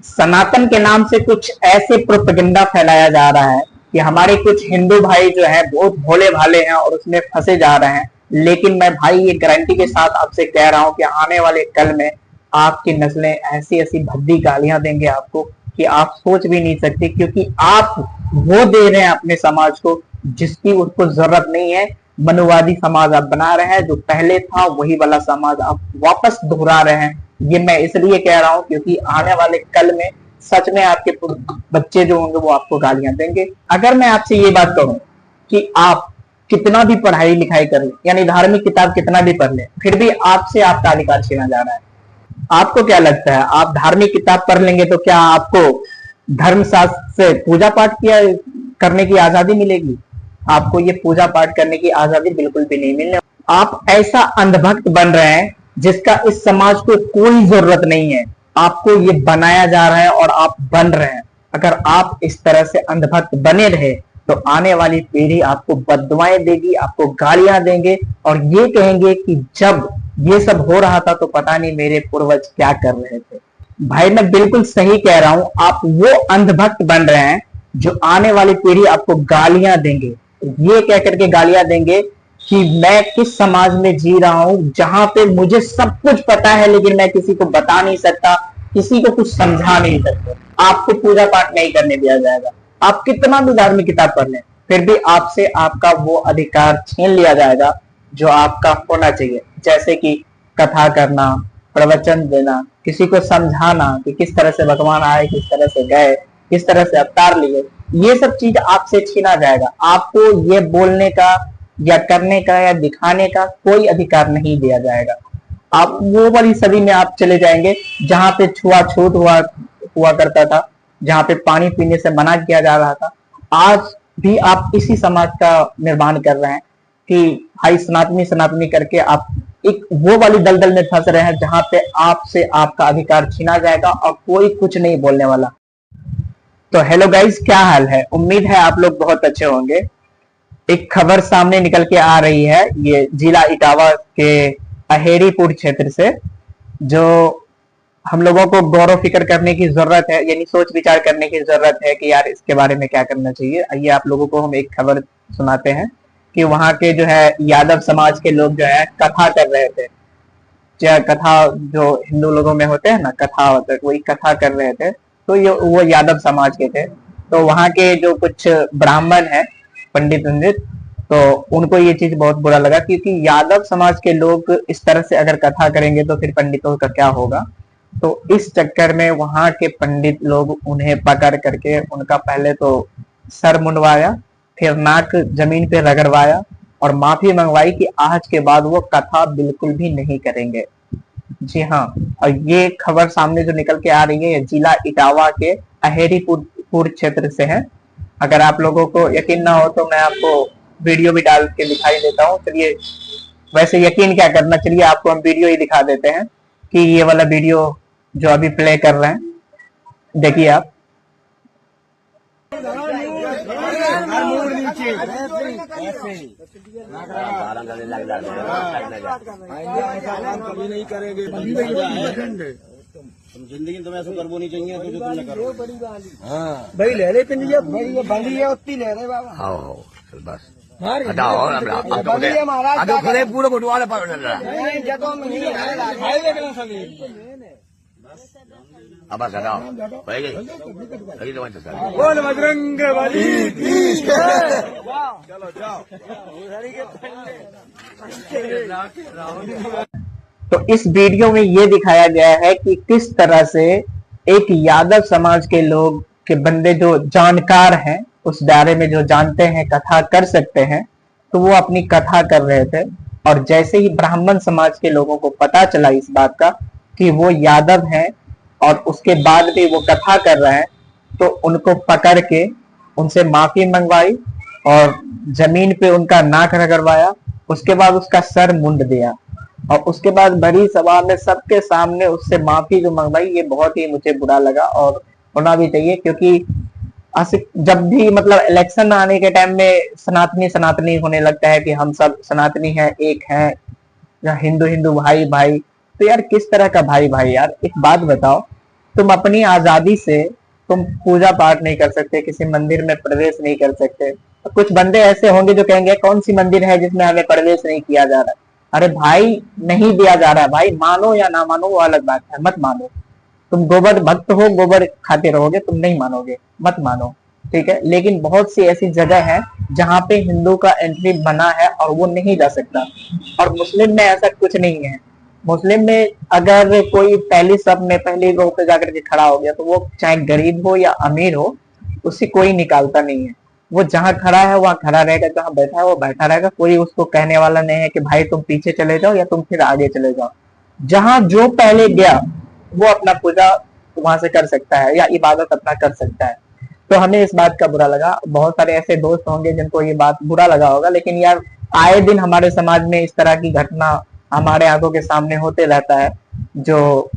सनातन के नाम से कुछ ऐसे प्रोपेगेंडा फैलाया जा रहा है कि हमारे कुछ हिंदू भाई जो है बहुत भोले भाले हैं और उसमें फंसे जा रहे हैं। लेकिन मैं भाई ये गारंटी के साथ आपसे कह रहा हूं कि आने वाले कल में आपकी नस्लें ऐसी ऐसी भद्दी गालियां देंगे आपको कि आप सोच भी नहीं सकते, क्योंकि आप वो दे रहे हैं अपने समाज को जिसकी उसको जरूरत नहीं है। मनुवादी समाज आप बना रहे हैं, जो पहले था वही वाला समाज आप वापस दोहरा रहे हैं। ये मैं इसलिए कह रहा हूं क्योंकि आने वाले कल में सच में आपके बच्चे जो होंगे वो आपको गालियां देंगे। अगर मैं आपसे ये बात कहूं कि आप कितना भी पढ़ाई लिखाई कर लें, यानी धार्मिक किताब कितना भी पढ़ लें, फिर भी आपसे आपका अधिकार छीना जा रहा है। आपको क्या लगता है, आप धार्मिक किताब पढ़ लेंगे तो क्या आपको धर्मशास्त्र से पूजा पाठ किया करने की आजादी मिलेगी? आपको ये पूजा पाठ करने की आजादी बिल्कुल भी नहीं मिलने। आप ऐसा अंधभक्त बन रहे हैं जिसका इस समाज को कोई जरूरत नहीं है। आपको ये बनाया जा रहा है और आप बन रहे हैं। अगर आप इस तरह से अंधभक्त बने रहे तो आने वाली पीढ़ी आपको बददुआएं देगी, आपको गालियां देंगे और ये कहेंगे कि जब ये सब हो रहा था तो पता नहीं मेरे पूर्वज क्या कर रहे थे। भाई मैं बिल्कुल सही कह रहा हूं, आप वो अंधभक्त बन रहे हैं जो आने वाली पीढ़ी आपको गालियां देंगे। ये कह करके गालियां देंगे कि मैं किस समाज में जी रहा हूं जहां पे मुझे सब कुछ पता है लेकिन मैं किसी को बता नहीं सकता, किसी को कुछ समझा नहीं सकता। आपको पूजा पाठ नहीं करने दिया जाएगा, आप कितना भी धार्मिक किताब पढ़ लें फिर भी आपसे आपका वो अधिकार छीन लिया जाएगा जो आपका होना चाहिए। जैसे कि कथा करना, प्रवचन देना, किसी को समझाना कि किस तरह से भगवान आए, किस तरह से गए, किस तरह से अवतार लिए, ये सब चीज आपसे छीना जाएगा। आपको ये बोलने का या करने का या दिखाने का कोई अधिकार नहीं दिया जाएगा। आप वो वाली सदी में आप चले जाएंगे जहां पे छुआछूत हुआ करता था, जहां पे पानी पीने से मना किया जा रहा था। आज भी आप इसी समाज का निर्माण कर रहे हैं कि भाई सनातनी सनातनी करके आप एक वो वाली दलदल में फंस रहे हैं जहां पे आपसे आपका अधिकार छीना जाएगा और कोई कुछ नहीं बोलने वाला। तो हेलो गाइस, क्या हाल है? उम्मीद है आप लोग बहुत अच्छे होंगे। एक खबर सामने निकल के आ रही है, ये जिला इटावा के अहेरीपुर क्षेत्र से, जो हम लोगों को गौरव फिक्र करने की जरूरत है, यानी सोच विचार करने की जरूरत है कि यार इसके बारे में क्या करना चाहिए। आइए आप लोगों को हम एक खबर सुनाते हैं कि वहां के जो है यादव समाज के लोग जो है कथा कर रहे थे। कथा जो हिंदू लोगों में होते हैं ना, कथा होता है, वही कथा कर रहे थे। तो ये वो यादव समाज के थे। तो वहां के जो कुछ ब्राह्मण है, पंडित वंडित, तो उनको ये चीज बहुत बुरा लगा क्योंकि यादव समाज के लोग इस तरह से अगर कथा करेंगे तो फिर पंडितों का क्या होगा। तो इस चक्कर में वहां के पंडित लोग उन्हें पकड़ करके उनका पहले तो सर मुंडवाया, फिर नाक जमीन पे रगड़वाया और माफी मंगवाई कि आज के बाद वो कथा बिल्कुल भी नहीं करेंगे। जी हाँ, और ये खबर सामने जो निकल के आ रही है ये जिला इटावा के अहेरीपुर क्षेत्र से है। अगर आप लोगों को यकीन ना हो तो मैं आपको वीडियो भी डाल के दिखाई देता हूँ। चलिए, वैसे यकीन क्या करना, चलिए आपको हम वीडियो ही दिखा देते हैं कि ये वाला वीडियो जो अभी प्ले कर रहे हैं, देखिए आप। कभी नहीं करेंगे, जिंदगी तुम्हें ऐसा करबो नहीं चाहिए तो जो तुमने करो। हाँ भाई ले रहे पिंडिया, भाई ये बंदी है उतनी ले रहे बाबा। हाँ चल बस हटाओ, अब खुले पूरे घुटवाले पर अब बस हटाओ भाई बोल बजरंग बली की जय। चलो जाओ। तो इस वीडियो में ये दिखाया गया है कि किस तरह से एक यादव समाज के लोग के बंदे जो जानकार हैं, उस दायरे में जो जानते हैं, कथा कर सकते हैं, तो वो अपनी कथा कर रहे थे। और जैसे ही ब्राह्मण समाज के लोगों को पता चला इस बात का कि वो यादव हैं और उसके बाद भी वो कथा कर रहे हैं, तो उनको पकड़ के उनसे माफी मंगवाई और जमीन पे उनका नाक रगड़वाया। उसके बाद उसका सर मुंड दिया और उसके बाद बड़ी सभा में सबके सामने उससे माफी जो मंगवाई। ये बहुत ही मुझे बुरा लगा और होना भी चाहिए, क्योंकि जब भी मतलब इलेक्शन आने के टाइम में सनातनी सनातनी होने लगता है कि हम सब सनातनी हैं, एक हैं, या हिंदू हिंदू भाई भाई। तो यार किस तरह का भाई भाई? यार एक बात बताओ, तुम अपनी आजादी से तुम पूजा पाठ नहीं कर सकते, किसी मंदिर में प्रवेश नहीं कर सकते। तो कुछ बंदे ऐसे होंगे जो कहेंगे कौन सी मंदिर है जिसमें हमें प्रवेश नहीं किया जा रहा है। अरे भाई नहीं दिया जा रहा है भाई, मानो या ना मानो वो अलग बात है, मत मानो। तुम गोबर भक्त हो, गोबर खाते रहोगे, तुम नहीं मानोगे, मत मानो, ठीक है। लेकिन बहुत सी ऐसी जगह है जहाँ पे हिंदू का एंट्री मना है और वो नहीं जा सकता। और मुस्लिम में ऐसा कुछ नहीं है। मुस्लिम में अगर कोई पहली सब में पहली रो पे जाकर के खड़ा हो गया तो वो चाहे गरीब हो या अमीर हो, उससे कोई निकालता नहीं है। वो जहाँ खड़ा है वहां खड़ा रहेगा, जहाँ बैठा है वो बैठा रहेगा। कोई उसको कहने वाला नहीं है कि भाई तुम पीछे चले जाओ या तुम फिर आगे चले जाओ। जहाँ जो पहले गया वो अपना पूजा वहां से कर सकता है या इबादत अपना कर सकता है। तो हमें इस बात का बुरा लगा। बहुत सारे ऐसे दोस्त होंगे जिनको ये बात बुरा लगा होगा, लेकिन यार आए दिन हमारे समाज में इस तरह की घटना हमारे आंखों के सामने होते रहता है। जो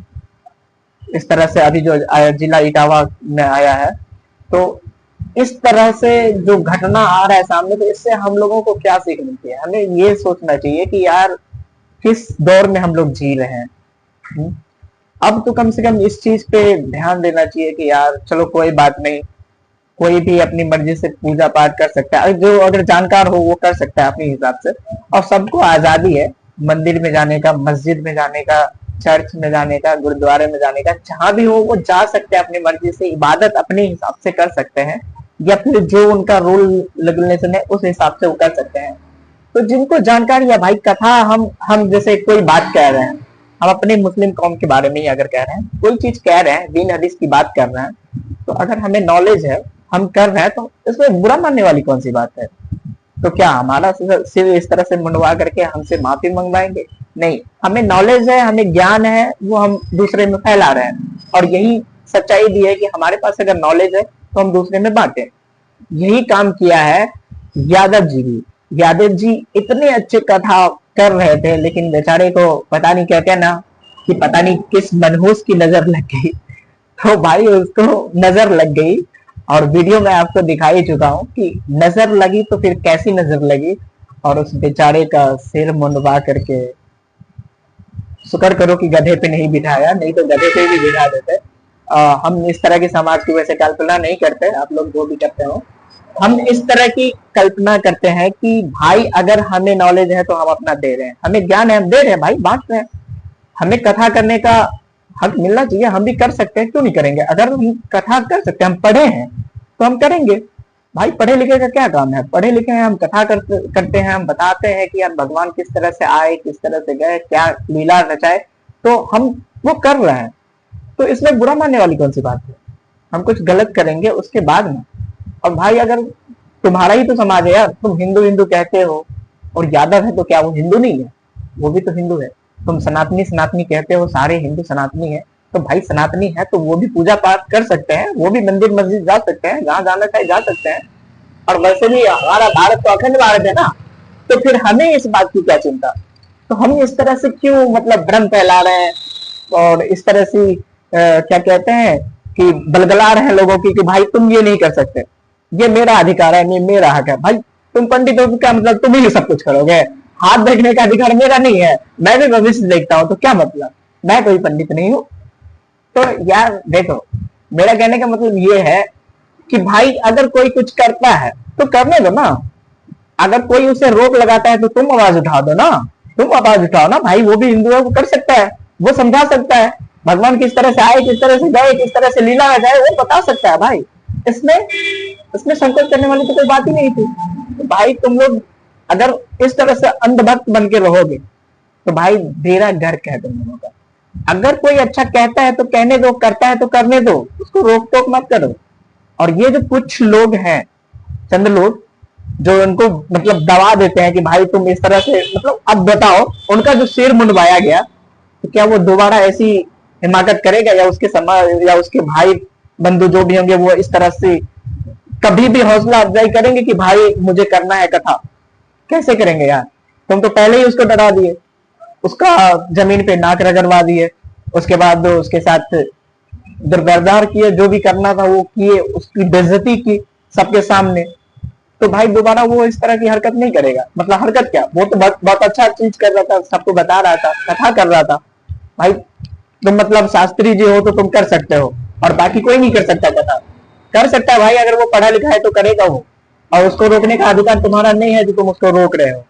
इस तरह से अभी जो जिला इटावा में आया है, तो इस तरह से जो घटना आ रहा है सामने, तो इससे हम लोगों को क्या सीख मिलती है? हमें ये सोचना चाहिए कि यार किस दौर में हम लोग जी रहे हैं। अब तो कम से कम इस चीज पे ध्यान देना चाहिए कि यार चलो कोई बात नहीं, कोई भी अपनी मर्जी से पूजा पाठ कर सकता है, जो अगर जानकार हो वो कर सकता है अपने हिसाब से। और सबको आजादी है मंदिर में जाने का, मस्जिद में जाने का, चर्च में जाने का, गुरुद्वारे में जाने का, जहां भी हो वो जा सकते हैं अपनी मर्जी से, इबादत अपने हिसाब से कर सकते हैं, या फिर जो उनका रूल रेगुलेशन है उस हिसाब से वो कर सकते हैं। तो जिनको जानकारी है भाई, कथा हम जैसे कोई बात कह रहे हैं, हम अपने मुस्लिम कौम के बारे में ही अगर कह रहे हैं, कोई चीज कह रहे हैं, दीन हदीस की बात कर रहे हैं, तो अगर हमें नॉलेज है, हम कर रहे हैं, तो इसमें बुरा मानने वाली कौन सी बात है? तो क्या हमारा सिर्फ इस तरह से मुंडवा करके हमसे माफी मंगवाएंगे? नहीं, हमें नॉलेज है, हमें ज्ञान है, वो हम दूसरे में फैला रहे हैं। और यही सच्चाई भी है कि हमारे पास अगर नॉलेज है तो हम दूसरे में बांटे। यही काम किया है यादव जी भी। यादव जी इतने अच्छे कथा कर रहे थे, लेकिन बेचारे को पता नहीं, कहते हैं ना कि पता नहीं किस मनहूस की नजर लग गई। तो भाई उसको नजर लग गई, और वीडियो में आपको दिखा ही चुका हूं कि नजर लगी तो फिर कैसी नजर लगी। और उस बेचारे का सिर मुंडवा करके, शुक्र करो कि गधे पे नहीं बिठाया, नहीं तो गधे पे भी बिठा देते। हम इस तरह की समाज की वैसे कल्पना नहीं करते, आप लोग जो भी करते हो, हम इस तरह की कल्पना करते हैं कि भाई अगर हमें नॉलेज है तो हम अपना दे रहे हैं, हमें ज्ञान है हम दे रहे हैं भाई, बांट रहे हैं। हमें कथा करने का हक मिलना चाहिए, हम भी कर सकते हैं, क्यों नहीं करेंगे? अगर हम कथा कर सकते हैं, हम पढ़े हैं तो हम करेंगे भाई। पढ़े लिखे का क्या काम है? पढ़े लिखे हैं, हम कथा करते हैं, हम बताते हैं कि यार भगवान किस तरह से आए, किस तरह से गए, क्या लीला रचाए, तो हम वो कर रहे हैं। तो इसमें बुरा मानने वाली कौन सी बात है? हम कुछ गलत करेंगे उसके बाद में। और भाई अगर तुम्हारा ही तो समाज है यार, तुम हिंदू हिंदू कहते हो, और यादव है तो क्या वो हिंदू नहीं है? वो भी तो हिंदू है। तुम सनातनी सनातनी कहते हो, सारे हिंदू सनातनी है, तो भाई सनातनी है तो वो भी पूजा पाठ कर सकते हैं, वो भी मंदिर मस्जिद जा सकते हैं, जहां जाना चाहे जा सकते हैं। और वैसे भी हमारा भारत तो अखंड भारत है ना, तो फिर हमें इस बात की क्या चिंता? तो हम इस तरह से क्यों मतलब भ्रम फैला रहे हैं, और इस तरह से क्या कहते हैं कि बलगला रहे हैं लोगों की कि भाई तुम ये नहीं कर सकते, ये मेरा अधिकार है, ये मेरा हक है। भाई तुम पंडित हो क्या मतलब तुम ही सब कुछ करोगे? हाथ देखने का अधिकार मेरा नहीं है, मैं भी भविष्य देखता हूँ, तो क्या मतलब? मैं कोई पंडित नहीं हूँ। तो यार देखो, मेरा कहने का मतलब ये है कि भाई अगर कोई कुछ करता है तो करने दो ना। अगर कोई उसे रोक लगाता है तो तुम आवाज उठा दो ना, तुम आवाज उठाओ ना भाई, वो भी हिंदू है, वो कर सकता है, वो समझा सकता है भगवान किस तरह से आए, किस तरह से गए, किस तरह से लीला रचाए, वो बता सकता है भाई। इसमें संकोच करने वाली तो कोई बात ही नहीं थी। तो भाई तुम लोग अगर इस तरह से अंधभक्त बन के रहोगे तो भाई मेरा घर कह तुम लोगों का। अगर कोई अच्छा कहता है तो कहने दो, करता है तो करने दो, उसको रोक टोक मत करो। और ये जो कुछ लोग हैं, चंद लोग, जो उनको मतलब दबा देते हैं कि भाई तुम इस तरह से, मतलब अब बताओ उनका जो सिर मुंडवाया गया, तो क्या वो दोबारा ऐसी हिमाकत करेगा, या उसके समाज या उसके भाई बंधु जो भी होंगे वो इस तरह से कभी भी हौसला अफजाई करेंगे कि भाई मुझे करना है कथा? कैसे करेंगे यार? तुम तो पहले ही उसको डरा दिए, उसका जमीन पे नाक रगड़वा दिए, उसके बाद उसके साथ दुर्व्यवहार किए, जो भी करना था वो किए, उसकी बेइज्जती की सबके सामने। तो भाई दोबारा वो इस तरह की हरकत नहीं करेगा। मतलब हरकत क्या, वो तो बहुत अच्छा चीज कर रहा था, सबको बता रहा था, कथा कर रहा था भाई। तुम मतलब शास्त्री जी हो तो तुम कर सकते हो, और बाकी कोई नहीं कर सकता। बताओ, कर सकता है भाई, अगर वो पढ़ा लिखा है तो करेगा वो, और उसको रोकने का अधिकार तुम्हारा नहीं है जो तुम उसको रोक रहे हो।